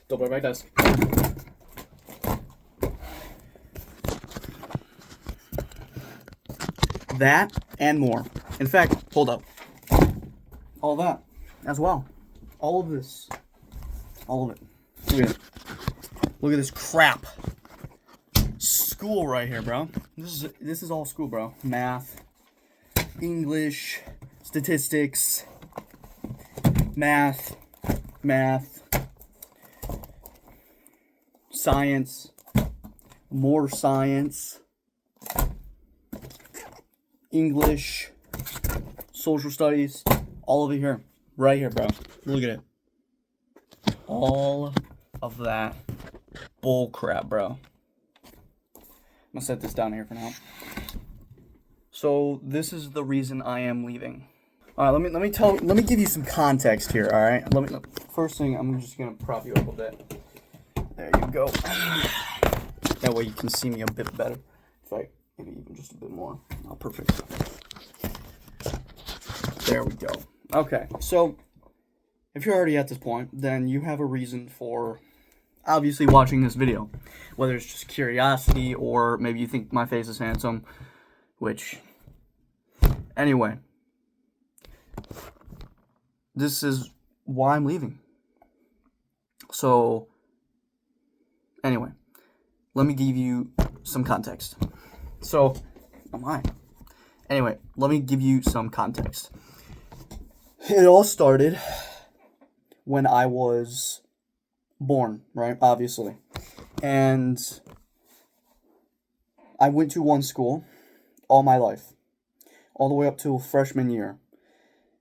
Don't break my desk. That and more. In fact, hold up. All that as well. All of this. All of it. Look at it. Look at this crap. School right here, bro. This is all school, bro. Math, English, statistics, math, science, more science, English, social studies, all of it here. Right here, bro. Look at it. All of that bull crap, bro. I'm gonna set this down here for now. So this is the reason I am leaving. All right, let me give you some context here. All right, first thing, I'm just gonna prop you up a bit. There you go. That way you can see me a bit better. In fact, maybe even just a bit more. Oh, perfect. There we go. Okay, so if you're already at this point, then you have a reason for obviously watching this video. Whether it's just curiosity or maybe you think my face is handsome, which, anyway, this is why I'm leaving. So, anyway, let me give you some context. So, oh my. Anyway, let me give you some context. It all started when I was born, right? Obviously. And I went to one school all my life, all the way up to freshman year.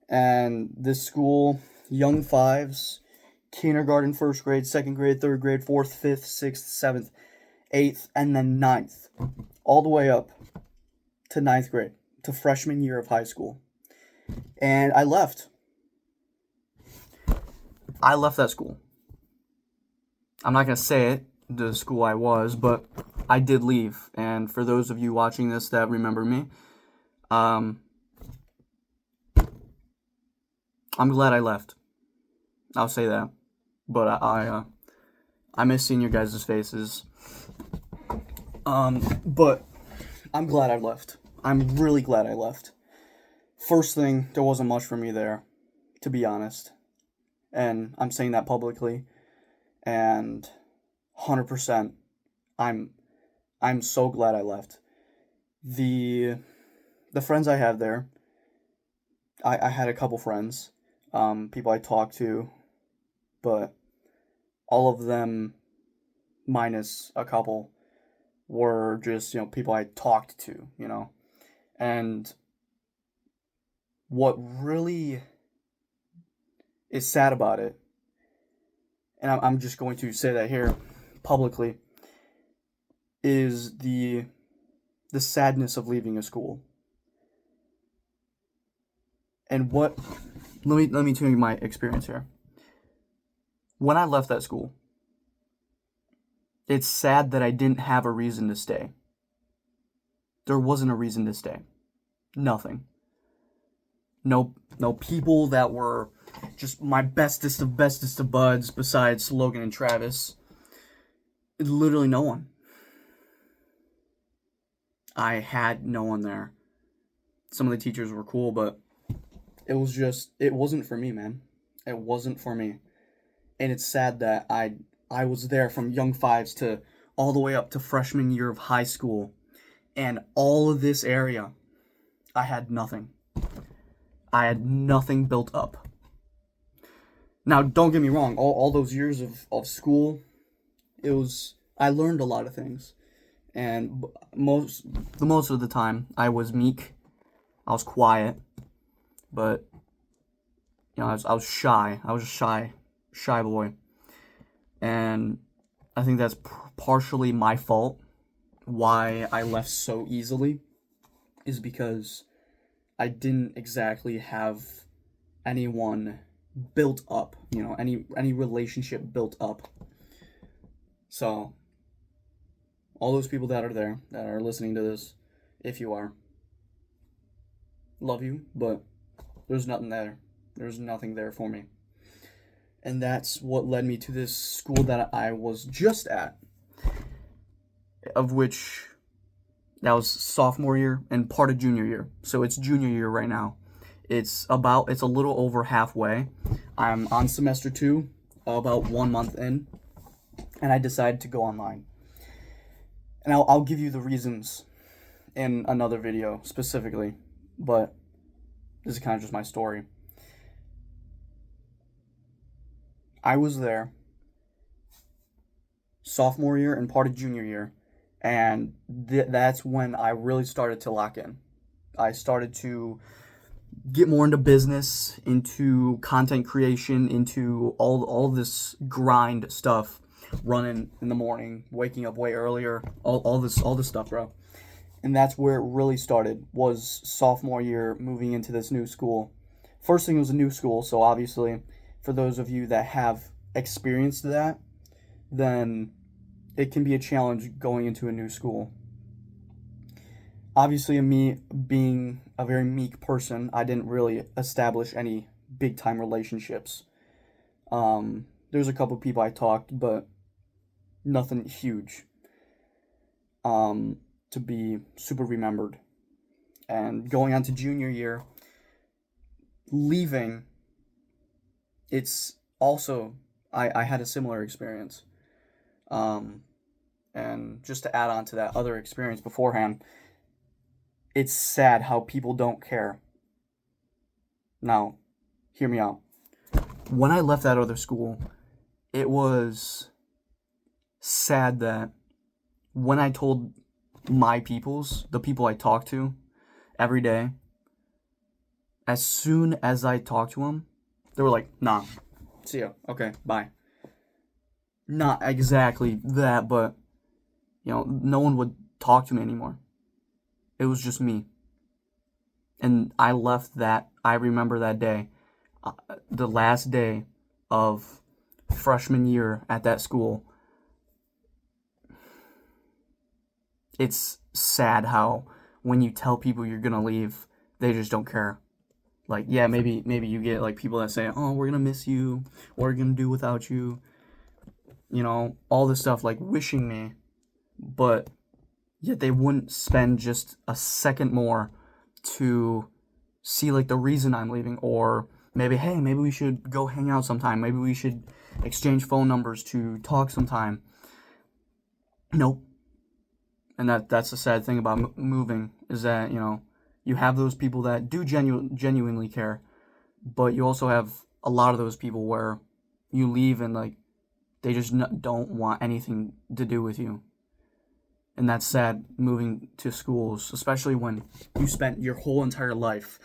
And this school, young fives, kindergarten, first grade, second grade, third grade, fourth, fifth, sixth, seventh, eighth, and then ninth, all the way up to ninth grade, to freshman year of high school. And I left. I left that school. I'm not going to say it, the school I was, but I did leave. And for those of you watching this that remember me, I'm glad I left. I'll say that. But I miss seeing your guys' faces. But I'm glad I left. I'm really glad I left. First thing, there wasn't much for me there, to be honest. And I'm saying that publicly. And 100%, I'm so glad I left. The friends I had there, I had a couple friends, people I talked to, but all of them, minus a couple, were just, people I talked to, And what really is sad about it, and I'm just going to say that here publicly, is the sadness of leaving a school. And let me tell you my experience here. When I left that school, it's sad that I didn't have a reason to stay. There wasn't a reason to stay. Nothing. No people that were just my bestest of buds besides Logan and Travis. Literally no one. I had no one there. Some of the teachers were cool, but it wasn't for me, man. It wasn't for me. And it's sad that I was there from young fives to all the way up to freshman year of high school. And all of this area, I had nothing. I had nothing built up. Now, don't get me wrong. All those years of school, I learned a lot of things. And most of the time, I was meek. I was quiet. But, I was shy. I was a shy boy. And I think that's partially my fault. Why I left so easily is because I didn't exactly have anyone built up, any relationship built up. So, all those people that are there, that are listening to this, if you are, love you, but there's nothing there. There's nothing there for me. And that's what led me to this school that I was just at, of which that was sophomore year and part of junior year. So it's junior year right now. It's a little over halfway. I'm on semester 2, about 1 month in, and I decided to go online. And I'll give you the reasons in another video specifically, but this is kind of just my story. I was there sophomore year and part of junior year, and that's when I really started to lock in. I started to get more into business, into content creation, into all this grind stuff, running in the morning, waking up way earlier, all this stuff, bro. And that's where it really started, was sophomore year, moving into this new school. First thing was a new school, so obviously for those of you that have experienced that, then it can be a challenge going into a new school. Obviously, me being a very meek person, I didn't really establish any big time relationships. There's a couple people I talked, but nothing huge to be super remembered. And going on to junior year, leaving, it's also, I had a similar experience. And just to add on to that other experience beforehand, it's sad how people don't care. Now, hear me out. When I left that other school, it was sad that when I told my peoples, the people I talked to every day, as soon as I talked to them, they were like, nah, see ya, okay, bye. Not exactly that, but, no one would talk to me anymore. It was just me. And I left that, I remember that day, the last day of freshman year at that school. It's sad how when you tell people you're gonna leave, they just don't care. Like, yeah, maybe you get like people that say, oh, we're gonna miss you, what are we gonna do without you, all this stuff, like wishing me, but yet they wouldn't spend just a second more to see like the reason I'm leaving, or maybe, hey, maybe we should go hang out sometime, maybe we should exchange phone numbers to talk sometime. Nope. And that's the sad thing about moving, is that, you have those people that do genuinely care, but you also have a lot of those people where you leave and like they just don't want anything to do with you. And that's sad, moving to schools, especially when you spent your whole entire life,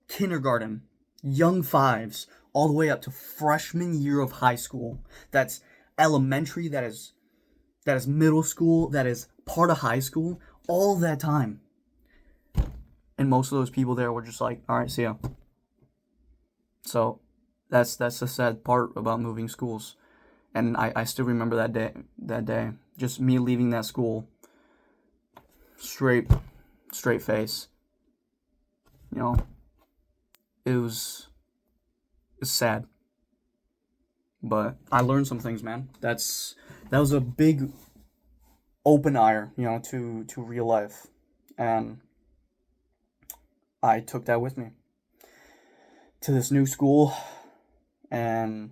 kindergarten, young fives, all the way up to freshman year of high school. That's elementary, that is middle school, that is part of high school, all that time. And most of those people there were just like, all right, see ya. So that's the sad part about moving schools. And I still remember that day, just me leaving that school, straight face. It was sad. But I learned some things, man. That was a big open eye, to real life. And I took that with me to this new school, and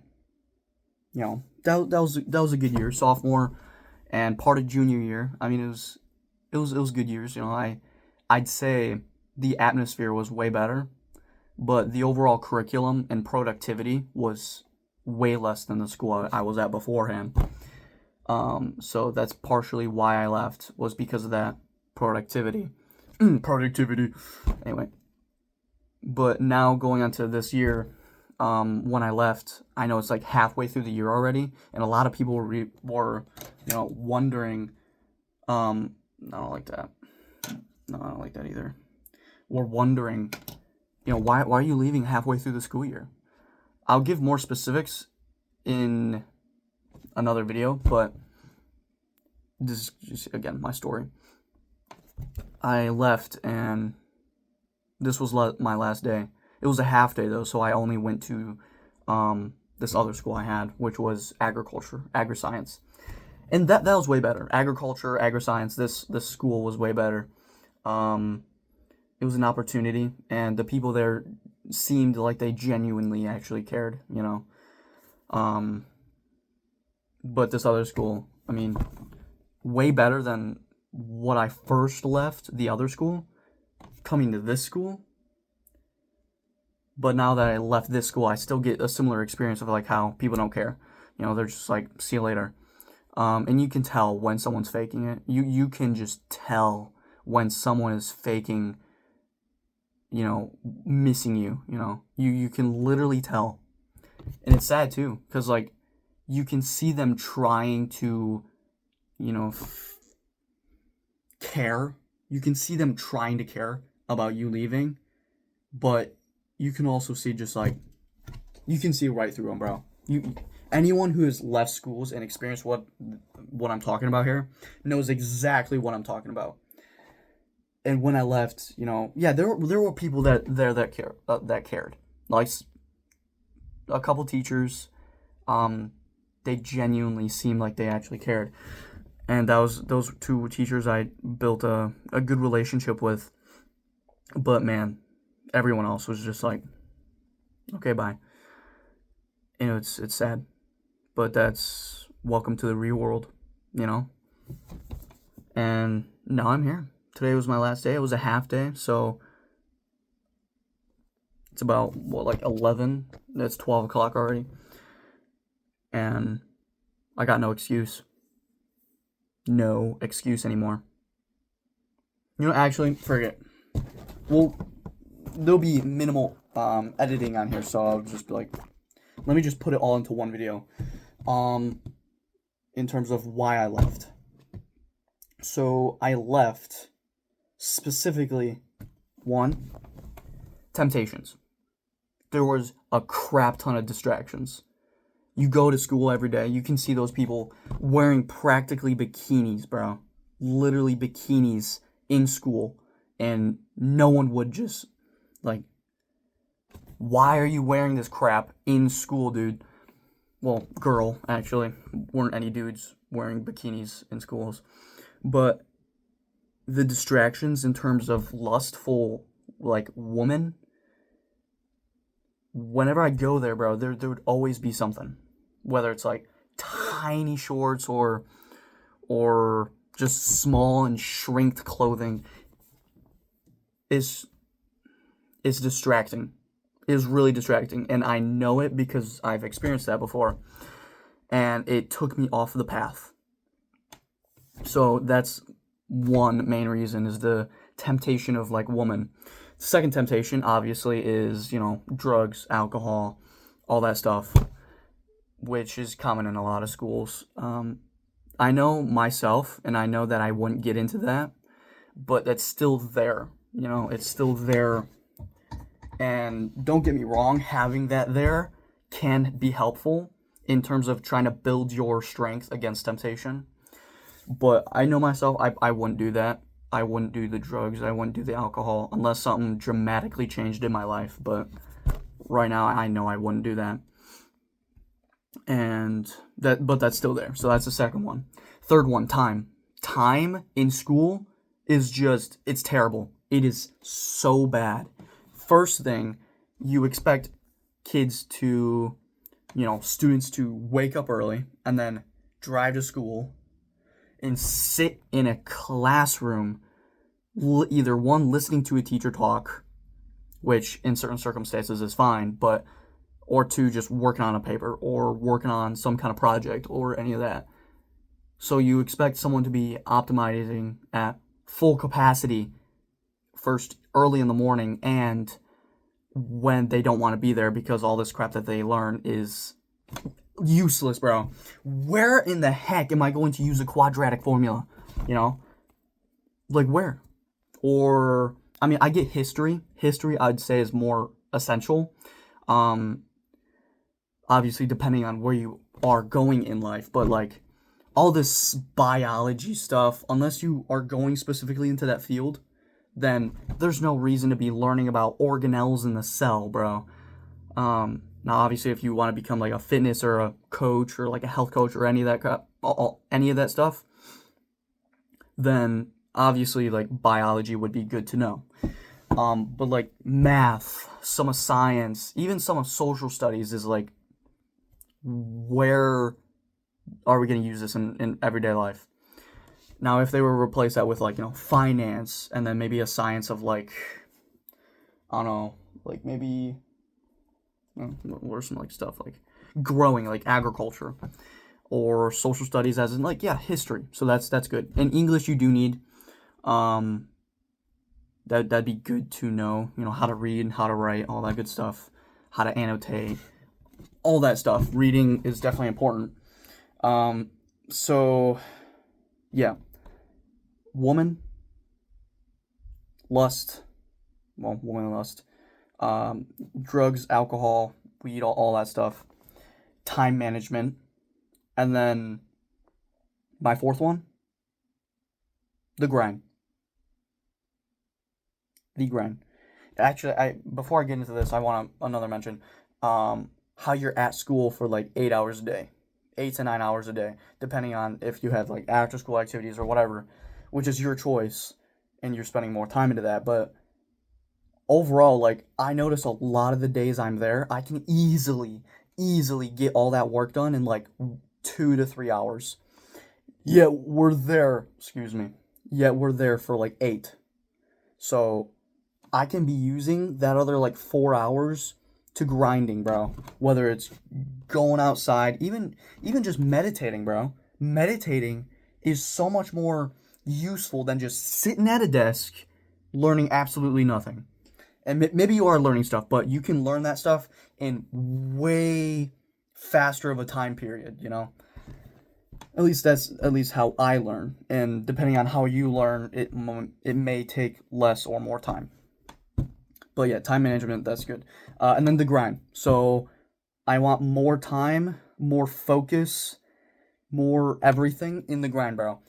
that was a good year, sophomore and part of junior year. I mean, it was good years. I'd say the atmosphere was way better, but the overall curriculum and productivity was way less than the school I was at beforehand. So that's partially why I left, was because of that productivity. Productivity. Anyway, but now going on to this year, when I left, I know it's like halfway through the year already, and a lot of people were wondering. I don't like that. No, I don't like that either. We're wondering, why are you leaving halfway through the school year? I'll give more specifics in another video, but this is just, again, my story. I left, and this was my last day. It was a half day, though, so I only went to this other school I had, which was agriculture, agri-science. And that was way better. Agriculture, agri-science, this school was way better. Um, it was an opportunity, and the people there seemed like they genuinely actually cared, you know. Um, but this other school, I mean, way better than what I first left the other school, coming to this school. But now that I left this school, I still get a similar experience of like how people don't care. You know, they're just like, see you later. And you can tell when someone's faking it. You can just tell when someone is faking, you know, missing you. You know, you can literally tell, and it's sad too, because like you can see them trying to, you know, care. You can see them trying to care about you leaving, but you can also see just like you can see right through them, bro. Anyone who has left schools and experienced what I'm talking about here knows exactly what I'm talking about. And when I left, you know, yeah, there were people that cared, like a couple teachers, they genuinely seemed like they actually cared, and that was those two teachers I built a good relationship with. But man, everyone else was just like, okay, bye. You know, it's sad, but that's welcome to the real world, you know. And now I'm here. Today was my last day. It was a half day, so it's about what, like 11. It's 12 o'clock already, and I got no excuse. No excuse anymore. You know, actually, forget. Well, there'll be minimal editing on here, so I'll just be like, let me just put it all into one video. In terms of why I left. So I left specifically, one, temptations. There was a crap ton of distractions. You go to school every day, you can see those people wearing practically bikinis, bro. Literally bikinis in school, and no one would just, like, why are you wearing this crap in school, dude? Well, girl, actually. Weren't any dudes wearing bikinis in schools. But the distractions in terms of lustful, like, woman, whenever I go there, bro, there would always be something. Whether it's, like, tiny shorts or just small and shrinked clothing, is distracting. Is really distracting, and I know it because I've experienced that before, and it took me off the path. So that's one main reason, is the temptation of, like, woman. The second temptation, obviously, is, you know, drugs, alcohol, all that stuff, which is common in a lot of schools. I know myself, and I know that I wouldn't get into that, but that's still there. You know, it's still there. And don't get me wrong, having that there can be helpful in terms of trying to build your strength against temptation. But I know myself, I wouldn't do that. I wouldn't do the drugs. I wouldn't do the alcohol unless something dramatically changed in my life. But right now, I know I wouldn't do that. But that's still there. So that's the second one. Third one, time. Time in school is just, it's terrible. It is so bad. First thing, you expect kids to, you know, students to wake up early and then drive to school and sit in a classroom, either one, listening to a teacher talk, which in certain circumstances is fine, but, or two, just working on a paper or working on some kind of project or any of that. So you expect someone to be optimizing at full capacity first early in the morning and when they don't want to be there because all this crap that they learn is useless, bro. Where in the heck am I going to use a quadratic formula? You know? Like, where? Or, I mean, I get history. History, I'd say, is more essential. Obviously, depending on where you are going in life. But, like, all this biology stuff, unless you are going specifically into that field, then there's no reason to be learning about organelles in the cell, bro. Now, obviously, if you want to become like a fitness or a coach or like a health coach or any of that any of that stuff, then obviously like biology would be good to know. But like math, some of science, even some of social studies is like, where are we going to use this in everyday life? Now, if they were to replace that with like, finance, and then maybe a science of like, I don't know, like maybe, what are some like stuff like growing, like agriculture, or social studies, as in like, yeah, history. So that's good. And English you do need. That'd be good to know, how to read, how to write, all that good stuff, how to annotate, all that stuff. Reading is definitely important. So yeah, woman, lust, woman lust, drugs, alcohol, weed, all that stuff, time management, and then my fourth one, the grind. The grind. Actually, before I get into this, I want another mention. How you're at school for like 8 hours a day, 8 to 9 hours a day, depending on if you have like after school activities or whatever, which is your choice, and you're spending more time into that. But overall, like I notice a lot of the days I'm there, I can easily get all that work done in like 2 to 3 hours. Yet we're there. Excuse me. Yet we're there for like 8. So I can be using that other like 4 hours to grinding, bro. Whether it's going outside, even just meditating, bro. Meditating is so much more useful than just sitting at a desk learning absolutely nothing. And maybe you are learning stuff, but you can learn that stuff in way faster of a time period, At least that's how I learn. And depending on how you learn, it may take less or more time. But yeah, time management, that's good. And then the grind. So I want more time, more focus, more everything in the grind, bro.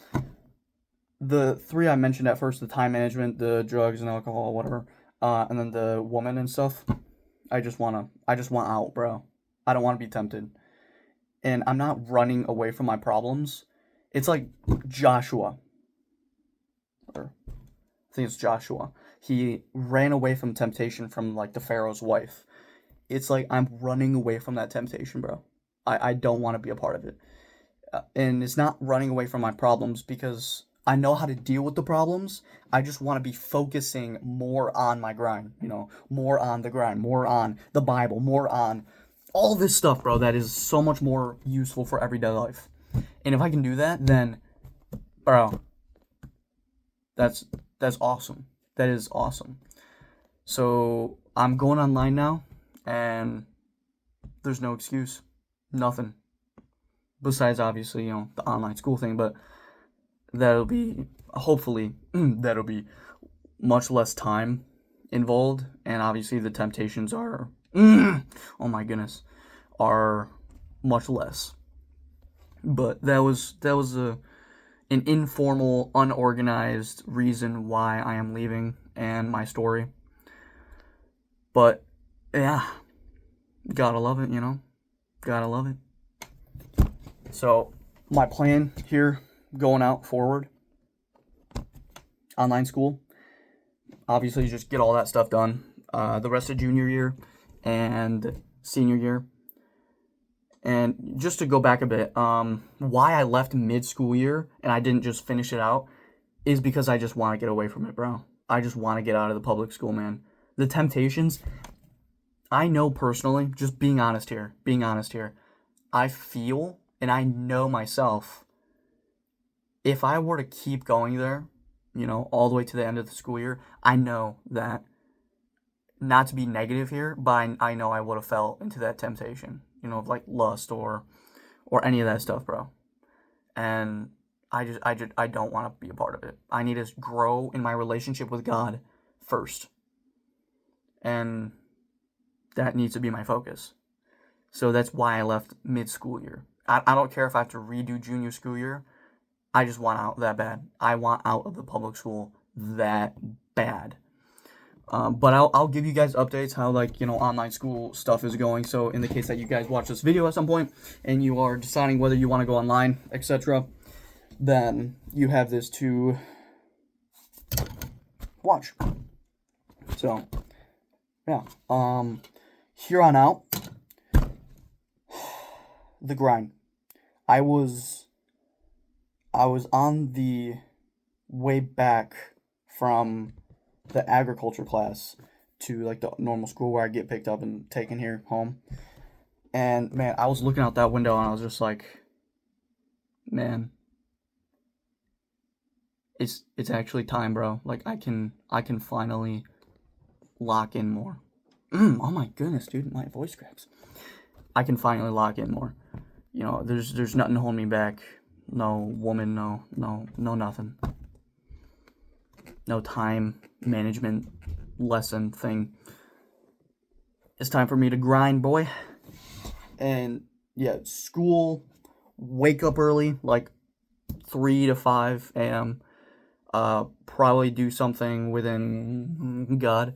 The three I mentioned at first, the time management, the drugs and alcohol, whatever, and then the woman and stuff. I just want out, bro. I don't want to be tempted. And I'm not running away from my problems. It's like Joshua. Or I think it's Joshua. He ran away from temptation from like the Pharaoh's wife. It's like I'm running away from that temptation, bro. I don't want to be a part of it. And it's not running away from my problems because I know how to deal with the problems. I just want to be focusing more on my grind, more on the grind, more on the Bible, more on all this stuff, bro, that is so much more useful for everyday life. And if I can do that, then, bro, that's awesome. That is awesome. So I'm going online now, and there's no excuse. Nothing. Besides, obviously, the online school thing, but that'll be, hopefully, that'll be much less time involved, and obviously the temptations are, oh my goodness, are much less. But that was an informal, unorganized reason why I am leaving and my story. But yeah, gotta love it, gotta love it. So my plan here, going out forward, online school, obviously just get all that stuff done, the rest of junior year and senior year. And just to go back a bit, why I left mid-school year and I didn't just finish it out is because I just want to get away from it, bro. I just want to get out of the public school, man. The temptations, I know personally, just being honest here, I feel and I know myself, if I were to keep going there, all the way to the end of the school year, I know that, not to be negative here, but I know I would have fell into that temptation, of like lust or any of that stuff, bro. And I don't want to be a part of it. I need to grow in my relationship with God first. And that needs to be my focus. So that's why I left mid-school year. I don't care if I have to redo junior school year. I just want out that bad. I want out of the public school that bad. But I'll give you guys updates how, like, online school stuff is going. So in the case that you guys watch this video at some point and you are deciding whether you want to go online, etc., then you have this to watch. So yeah, here on out, the grind. I was on the way back from the agriculture class to like the normal school where I get picked up and taken here home. And man, I was looking out that window and I was just like, man, it's actually time, bro. Like I can finally lock in more. Oh my goodness, dude, my voice cracks. I can finally lock in more. There's nothing holding me back. No woman, no nothing. No time management lesson thing. It's time for me to grind, boy. And yeah, school, wake up early, like 3 to 5 a.m. Probably do something within God,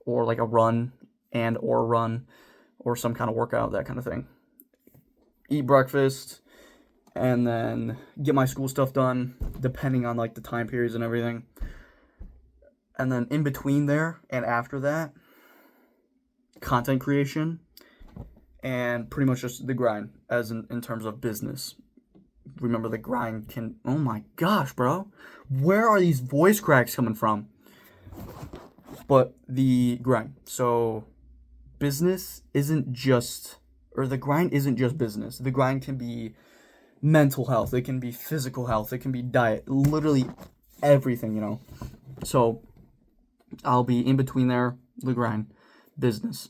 or like a run or some kind of workout, that kind of thing. Eat breakfast, and then get my school stuff done, depending on like the time periods and everything. And then in between there and after that, content creation, and pretty much just the grind as in terms of business. Remember, the grind can... Oh my gosh, bro. Where are these voice cracks coming from? But the grind. So business isn't just... Or the grind isn't just business. The grind can be mental health. It can be physical health. It can be diet. Literally everything, So I'll be in between there, the grind, business.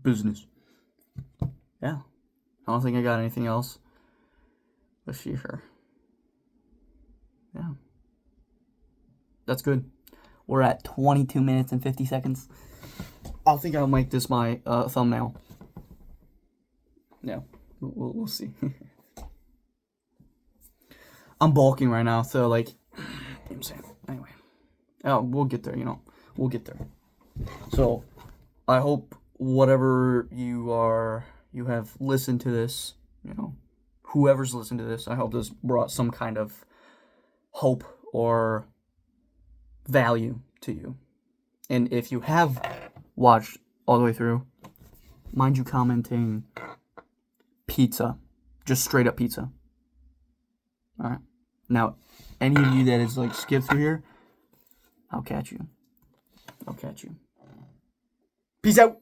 Business. Yeah. I don't think I got anything else. Let's see here. Yeah. That's good. We're at 22 minutes and 50 seconds. I think I'll make this my thumbnail. Yeah. We'll see. I'm bulking right now, so like... I'm saying. Anyway. Oh, we'll get there, We'll get there. So, I hope whatever you have listened to this, whoever's listened to this, I hope this brought some kind of hope or value to you. And if you have watched all the way through, mind you commenting pizza. Just straight up pizza. Alright. Now, any of you that is like skipped through here, I'll catch you. Peace out.